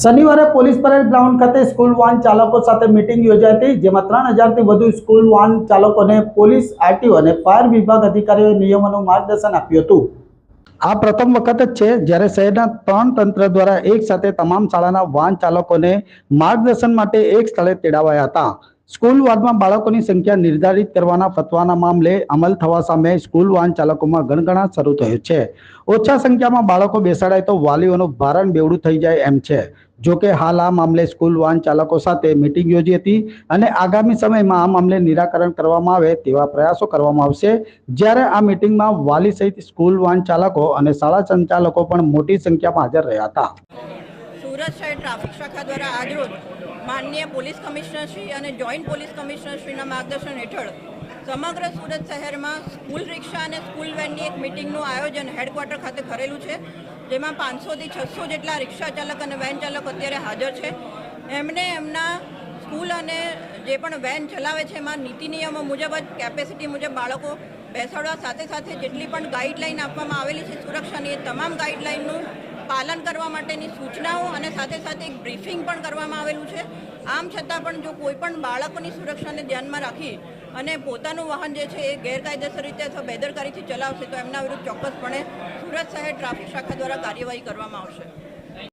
શનિવારે police parade ground ખાતે school van ચાલકો સાથે મીટિંગ યોજાઈ હતી, જેમાં 3000થી વધુ સ્કૂલ વાન ચાલકોને પોલીસ, આરટીઓ અને ફાયર વિભાગ અધિકારીઓએ નિયમોનું માર્ગદર્શન આપ્યું હતું। આ પ્રથમ વખત જ છે જ્યારે શહેરના 3 તંત્ર દ્વારા એક સાથે તમામ શાળાના વાન ચાલકોને માર્ગદર્શન માટે એક સ્થળે તેડાવાયા હતા। સ્કૂલ વાનમાં બાળકોની સંખ્યા નિર્ધારિત કરવાના ફતવાના મામલે અમલ થવા સામે સ્કૂલ વાન ચાલકોમાં ગણગણાટ શરૂ થયો છે। ઓછા સંખ્યામાં બાળકો બેસાડાય તો વાલીઓનું ભારણ બેવડું થઈ જાય એમ છે। જો કે હાલ આ મામલે સ્કૂલ વાન ચાલકો સાથે મીટિંગ યોજી હતી અને આગામી સમયમાં આ મામલે નિરાકરણ કરવામાં આવે તેવા પ્રયાસો કરવામાં આવશે। જ્યારે આ મીટિંગમાં વાલી સહિત સ્કૂલ વાન ચાલકો અને શાળા સંચાલકો પણ મોટી સંખ્યામાં હાજર રહ્યા હતા। સુરત શહેર ટ્રાફિક શાખા દ્વારા આજરોજ માનનીય પોલીસ કમિશનર શ્રી અને જોઈન્ટ પોલીસ કમિશનર શ્રીના માર્ગદર્શન હેઠળ સમગ્ર સુરત શહેરમાં સ્કૂલ રિક્ષા અને સ્કૂલ વેનની એક મિટિંગનું આયોજન હેડક્વાર્ટર ખાતે કરેલું છે, જેમાં 500થી 600 જેટલા રિક્ષા ચાલક અને વેન ચાલક અત્યારે હાજર છે। એમને એમના સ્કૂલ અને જે પણ વેન ચલાવે છે એમાં નીતિ નિયમો મુજબ જ કેપેસિટી મુજબ બાળકો બેસાડવા સાથે સાથે જેટલી પણ ગાઈડલાઈન આપવામાં આવેલી છે સુરક્ષાની, એ તમામ ગાઈડલાઈનનું પાલન કરવા માટેની સૂચનાઓ અને સાથે સાથે એક બ્રીફિંગ પણ કરવામાં આવેલું છે। આમ છતાં પણ જો કોઈ પણ બાળકોની સુરક્ષાને ધ્યાનમાં રાખી અને પોતાનું વાહન જે છે એ ગેરકાયદેસર રીતે અથવા બેદરકારીથી ચલાવશે તો એમના વિરુદ્ધ ચોક્કસપણે સુરત શહેર ટ્રાફિક શાખા દ્વારા કાર્યવાહી કરવામાં આવશે।